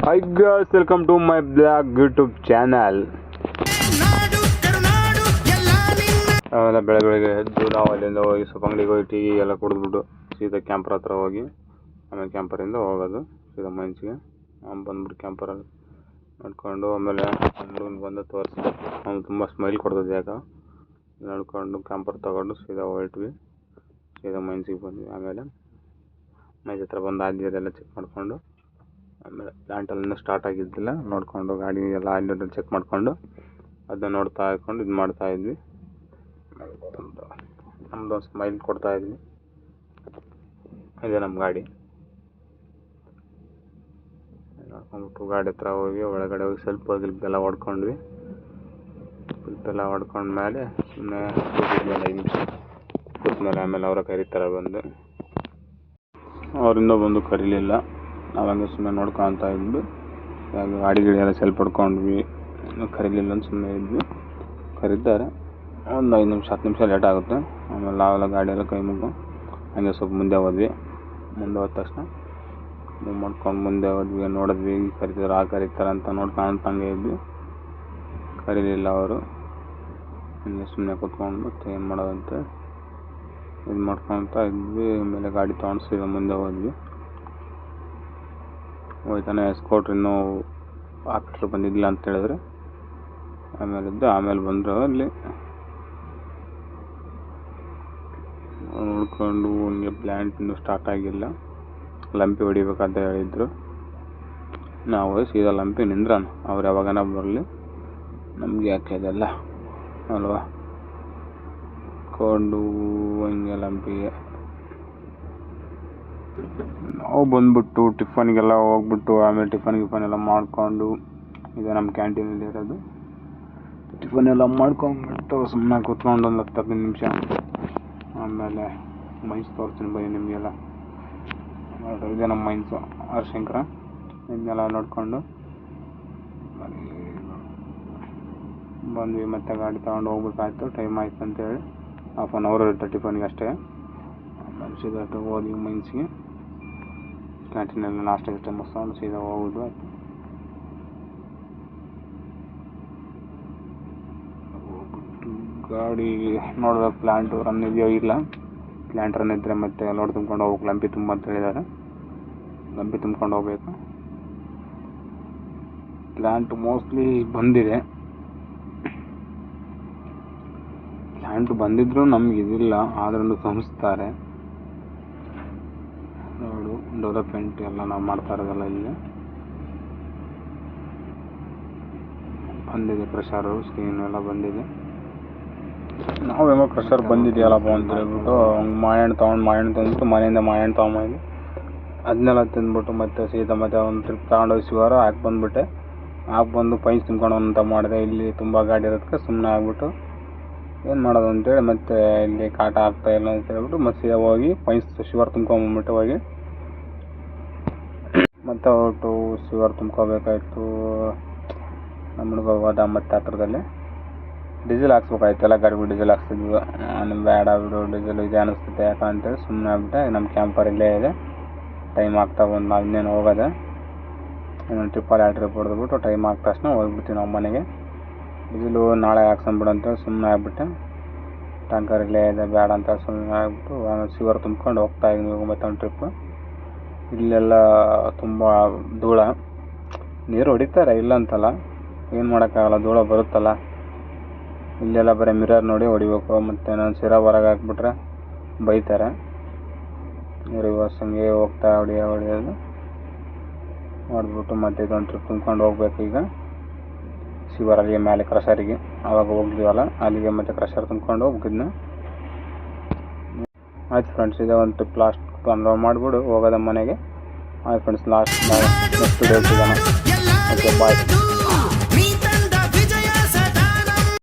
Hi guys, welcome to my blog YouTube channel. ಅವೆಲ್ಲ ಬೆಳಗ್ಗೆ ಎದ್ದು ನಾವು ಅಲ್ಲಿಂದ ಹೋಗಿ ಸ್ವಲ್ಪ ಅಂಗಡಿಗೆ ಹೋಗಿ ಟೀ ಎಲ್ಲ ಕುಡಿದ್ಬಿಟ್ಟು ಸೀದಾ ಕ್ಯಾಂಪರ್ ಹತ್ರ ಹೋಗಿ ಆಮೇಲೆ ಕ್ಯಾಂಪರಿಂದ ಹೋಗೋದು ಸೀದಾ ಮೈನ್ಸ್ಗೆ. ಬಂದ್ಬಿಟ್ಟು ಕ್ಯಾಂಪರಲ್ಲಿ ನೋಡ್ಕೊಂಡು ಆಮೇಲೆ ಹುಡುಗನ ಬಂದು ತೋರಿಸಿದೆ. ಅವ್ನು ತುಂಬ ಸ್ಮೈಲ್ ಕೊಡ್ತದೆ ಯಾಕೆ ನೋಡ್ಕೊಂಡು ಕ್ಯಾಂಪರ್ ತೊಗೊಂಡು ಸೀದಾ ಹೊರಟ್ವಿ. ಸೀದಾ ಮೈನ್ಸಿಗೆ ಬಂದ್ವಿ. ಆಮೇಲೆ ಮೈನ್ಸ್ ಹತ್ರ ಬಂದು ಆದ್ಯದೆಲ್ಲ ಚೆಕ್ ಮಾಡಿಕೊಂಡು ಆಮೇಲೆ ಪ್ಲ್ಯಾಂಟಲ್ಲಿಂದ ಸ್ಟಾರ್ಟ್ ಆಗಿದ್ದಿಲ್ಲ ನೋಡಿಕೊಂಡು ಗಾಡಿ ಎಲ್ಲ ಆಯಿಲ್ ಚೆಕ್ ಮಾಡಿಕೊಂಡು ಅದನ್ನ ನೋಡ್ತಾ ಇದ್ಕೊಂಡು ಇದು ಮಾಡ್ತಾಯಿದ್ವಿ. ನಮ್ಮದು ಸ್ಮೈಲ್ ಕೊಡ್ತಾಯಿದ್ವಿ. ಇದೆ ನಮ್ಮ ಗಾಡಿ. ನೋಡ್ಕೊಂಡ್ಬಿಟ್ಟು ಗಾಡಿ ಹತ್ರ ಹೋಗಿ ಒಳಗಡೆ ಹೋಗಿ ಸ್ವಲ್ಪ ಗಿಲ್ಪೆಲ್ಲ ಹೊಡ್ಕೊಂಡ್ವಿ. ಗಿಲ್ಪೆಲ್ಲ ಹೊಡ್ಕೊಂಡ್ಮೇಲೆ ಸುಮ್ಮನೆ ಕೂತಿದ್ಮೇಲೆ 5 ನಿಮಿಷ ಕೂತ್ಮೇಲೆ ಆಮೇಲೆ ಅವರ ಕರೀತಾರೆ ಬಂದು. ಅವರಿಂದ ಬಂದು ಕರೀಲಿಲ್ಲ. ನಾವು ಹಂಗೆ ಸುಮ್ಮನೆ ನೋಡ್ಕೊತಾ ಇದ್ವಿ. ಗಾಡಿ ಎಲ್ಲ ಸೆಲ್ಫ್ ಹೊಡ್ಕೊಂಡ್ವಿ. ಕರೀಲಿಲ್ಲ ಅಂತ ಸುಮ್ಮನೆ ಇದ್ವಿ. ಕರೀತಾರೆ ಒಂದು 5 ನಿಮಿಷ 10 ನಿಮಿಷ ಲೇಟ್ ಆಗುತ್ತೆ. ಆಮೇಲೆ ನಾವೆಲ್ಲ ಗಾಡಿಯೆಲ್ಲ ಕೈ ಮುಗ್ದು ಹಂಗೆ ಸ್ವಲ್ಪ ಮುಂದೆ ಹೋದ್ವಿ. ಮುಂದೆ ಹೋದ ತಕ್ಷಣ ಮೂವ್ ಮಾಡ್ಕೊಂಡು ಮುಂದೆ ಹೋದ್ವಿ. ನೋಡಿದ್ವಿ ಕರೀತಾರೆ ಅಂತ ನೋಡ್ಕೊಂಡು ಹಂಗೆ ಇದ್ವಿ. ಕರೀಲಿಲ್ಲ ಅವರು. ಹಂಗೆ ಸುಮ್ಮನೆ ಕೂತ್ಕೊಂಡು ಮತ್ತೆ ಏನು ಮಾಡೋದಂತ ಇದು ಮಾಡ್ಕೊತಾ ಇದ್ವಿ. ಆಮೇಲೆ ಗಾಡಿ ತೊಗೊಂಡು ಮುಂದೆ ಹೋದ್ವಿ. ಹೋಯ್ತಾನೆ ಎಸ್ಕೋಟ್ರ್ ಇನ್ನೂ ಆಫೀಸರ್ ಬಂದಿದ್ದಿಲ್ಲ ಅಂತ ಹೇಳಿದ್ರೆ ಆಮೇಲೆ ಬಂದರು. ಅಲ್ಲಿ ನೋಡ್ಕೊಂಡು ಹಂಗೆ ಪ್ಲ್ಯಾಂಟ್ ಇನ್ನೂ ಸ್ಟಾರ್ಟ್ ಆಗಿಲ್ಲ, ಲಂಪಿ ಹೊಡಿಬೇಕಂತ ಹೇಳಿದ್ರು. ನಾವು ಸೀದಾ ಲಂಪಿ ನಿಂದ್ರೋಣ, ಅವ್ರು ಯಾವಾಗನ ಬರಲಿ, ನಮಗೆ ಯಾಕೆ ಇದೆಲ್ಲ ಅಲ್ವಾ. ಕೊಂಡು ಹಂಗೆ ಲಂಪಿಗೆ ನಾವು ಬಂದ್ಬಿಟ್ಟು ಟಿಫನ್ಗೆಲ್ಲ ಹೋಗ್ಬಿಟ್ಟು ಆಮೇಲೆ ಟಿಫನ್ ಎಲ್ಲ ಮಾಡಿಕೊಂಡು ಇದೆ ನಮ್ಮ ಕ್ಯಾಂಟೀನಲ್ಲಿ ಇರೋದು. ಟಿಫನ್ ಎಲ್ಲ ಮಾಡ್ಕೊಂಡ್ಬಿಟ್ಟು ಸುಮ್ಮನೆ ಕೂತ್ಕೊಂಡು ಒಂದು 10-15 ನಿಮಿಷ ಆಮೇಲೆ ಮೈನ್ಸ್ ತೋರಿಸ್ತೀನಿ ಬನ್ನಿ ನಿಮಗೆಲ್ಲ. ಇದೆ ನಮ್ಮ ಮೈನ್ಸು ಹರಶಂಕರ. ಇದನ್ನೆಲ್ಲ ನೋಡಿಕೊಂಡು ಬಂದ್ವಿ. ಮತ್ತೆ ಗಾಡಿ ತೊಗೊಂಡು ಹೋಗ್ಬೇಕಾಯ್ತು. ಟೈಮ್ ಆಯ್ತು ಅಂತೇಳಿ 1/2 hour ಇರುತ್ತೆ ಟಿಫನ್ಗೆ ಅಷ್ಟೇ. ಆಮೇಲೆ ಸೀದಾ ಹೋದ್ವಿ ಮೈನ್ಸ್ಗೆ. ಕ್ಯಾಂಟೀನಲ್ಲಿ ಲಾಸ್ಟ್ ಅಷ್ಟೇ ಮುಗಿಸ್ಕೊಂಡು ಸೀದಾ ಹೋಗೋದು ಆಯ್ತು. ಹೋಗ್ಬಿಟ್ಟು ಗಾಡಿ ನೋಡಿದಾಗ ಪ್ಲ್ಯಾಂಟ್ ರನ್ ಇದೆಯೋ ಇಲ್ಲ. ಪ್ಲ್ಯಾಂಟ್ ರನ್ ಇದ್ದರೆ ಮತ್ತೆ ಲೋಡ್ ತುಂಬ್ಕೊಂಡು ಹೋಗ್ಬೇಕು. ಲಂಪಿ ತುಂಬ ಅಂತ ಹೇಳಿದ್ದಾರೆ. ಲಂಪಿ ತುಂಬ್ಕೊಂಡು ಹೋಗ್ಬೇಕು. ಪ್ಲ್ಯಾಂಟ್ ಮೋಸ್ಟ್ಲಿ ಬಂದಿದೆ. ಪ್ಲ್ಯಾಂಟ್ ಬಂದಿದ್ರು ನಮ್ಗೆ ಇದಿಲ್ಲ, ಆದ್ರೂ ತುಂಬಿಸ್ತಾರೆ. ನೋಡು ಡೆವಲಪ್ಮೆಂಟ್ ಎಲ್ಲ ನಾವು ಮಾಡ್ತಾ ಇರೋದಲ್ಲ ಇಲ್ಲಿ ಬಂದಿದೆ. ಪ್ರೆಷರು ಸ್ಕ್ರೀನ್ ಎಲ್ಲ ಬಂದಿದೆ. ನಾವೇನೋ ಪ್ರೆಷರ್ ಬಂದಿದೆಯಲ್ಲಪ್ಪ ಅಂತ ಹೇಳ್ಬಿಟ್ಟು ಮಾಯಣ್ಣ ತಂದ್ಬಿಟ್ಟು ಮನೆಯಿಂದ ಮಾಯಣ್ಣ ತೊಗೊಂಬಂದು ಅದನ್ನೆಲ್ಲ ತಿಂದ್ಬಿಟ್ಟು ಮತ್ತೆ ಸೀದಾ ಮತ್ತೆ ಒಂದು ಟ್ರಿಪ್ ತಗೊಂಡೋಗಿ ಶಿವಾರ ಬಂದು ಪೈನ್ಸ್ ತುಂಬ್ಕೊಂಡು ಅಂತ ಮಾಡಿದೆ. ಇಲ್ಲಿ ತುಂಬ ಗಾಡಿ ಇರೋದಕ್ಕೆ ಸುಮ್ಮನೆ ಆಗ್ಬಿಟ್ಟು ಏನು ಮಾಡೋದು ಅಂತೇಳಿ ಮತ್ತೆ ಇಲ್ಲಿ ಕಾಟ ಆಗ್ತಾ ಇಲ್ಲ ಅಂತ ಹೇಳ್ಬಿಟ್ಟು ಮತ್ತೆ ಸೀದಾ ಹೋಗಿ ಪೈನ್ಸ್ ಶಿವರ್ ತುಂಬ್ಕೊಂಬಂದ್ಬಿಟ್ಟು ಹೋಗಿ ಮತ್ತೆ ಹೊರಟು ಶಿವರ್ ತುಂಬ್ಕೋಬೇಕಾಯ್ತು. ನಮ್ಮ ಹುಡುಗ ಹೋದ ಮತ್ತೆ ಹತ್ರದಲ್ಲಿ ಡೀಸೆಲ್ ಹಾಕ್ಸ್ಬೇಕಾಯ್ತು. ಎಲ್ಲ ಗಾಡಿಗಳು ಡೀಸೆಲ್ ಹಾಕ್ಸ್ತಿದ್ವಿ. ನಿಮ್ಗೆ ಬೇಡ ಬಿಡು ಡೀಸೆಲ್ ಇದೆ ಅನ್ನಿಸ್ತೈತೆ ಯಾಕಂತೇಳಿ ಸುಮ್ಮನೆ ಆಗ್ಬಿಟ್ಟೆ. ನಮ್ಮ ಕ್ಯಾಂಪರ್ ಇಲ್ಲೇ ಇದೆ. ಟೈಮ್ ಆಗ್ತಾ ಬಂದು ನಾವು ಇನ್ನೇನು ಹೋಗೋದೆ. ಇನ್ನೊಂದು ಟ್ರಿಪ್ಪಲ್ಲಿ 2 ಟ್ರಿಪ್ ಹೊಡೆದ್ಬಿಟ್ಟು ಟೈಮ್ ಆದ ತಕ್ಷಣ ಹೋಗ್ಬಿಡ್ತೀವಿ ನಾವು ಮನೆಗೆ. ಡೀಸೆಲು ನಾಳೆ ಹಾಕ್ಸಂಬಿಡು ಅಂತೇಳಿ ಸುಮ್ಮನೆ ಆಗ್ಬಿಟ್ಟೆ. ಟ್ಯಾಂಕರ್ ಇಲ್ಲೇ ಇದೆ ಬೇಡ ಅಂತ ಸುಮ್ಮನೆ ಆಗ್ಬಿಟ್ಟು ಆಮೇಲೆ ಶಿವರ್ ತುಂಬ್ಕೊಂಡು ಹೋಗ್ತಾ ಇದ್ವಿ ಮತ್ತೆ ಒಂದು ಟ್ರಿಪ್ಪು. ಇಲ್ಲೆಲ್ಲ ತುಂಬ ಧೂಳ. ನೀರು ಹೊಡಿತಾರೆ ಇಲ್ಲ ಅಂತಲ್ಲ, ಏನು ಮಾಡೋಕ್ಕಾಗಲ್ಲ, ಧೂಳ ಬರುತ್ತಲ್ಲ. ಇಲ್ಲೆಲ್ಲ ಬರೀ ಮಿರರ್ ನೋಡಿ ಹೊಡಿಬೇಕು. ಮತ್ತು ನಾನು ಸಿರಾ ಹೊರಗೆ ಹಾಕ್ಬಿಟ್ರೆ ಬೈತಾರೆ. ರಿವರ್ಸ್ ಹಂಗೆ ಹೋಗ್ತಾ ಹೊಡಿಯೋದು ಮಾಡಿಬಿಟ್ಟು ಮತ್ತೆ ಇದೊಂದು ಟ್ರಿಪ್ ತುಂಬ್ಕೊಂಡು ಹೋಗ್ಬೇಕು. ಈಗ ಶಿವರಲ್ಲಿ ಮೇಲೆ ಕ್ರಷರಿಗೆ ಆವಾಗ ಹೋಗ್ತೀವಲ್ಲ ಅಲ್ಲಿಗೆ ಮತ್ತೆ ಕ್ರಷರ್ ತುಂಬ್ಕೊಂಡು ಹೋಗ್ಬಿಟ್ಟಿದ್ನ. ಆಯ್ತು ಫ್ರೆಂಡ್ಸ್, ಇದೇ ಒಂದು ಟ್ರಿಪ್ ಲಾಸ್ಟ್ ಅನ್ಲೋಡ್ ಮಾಡಿಬಿಡು ಹೋಗೋದ ಮನೆಗೆ. ಆಯ್ತು ಫ್ರೆಂಡ್ಸ್, ಲಾಸ್ಟ್ ನೆಕ್ಸ್ಟ್ ಡೇ ಸಿಗೋಣ. ಓಕೆ ಬಾಯ್.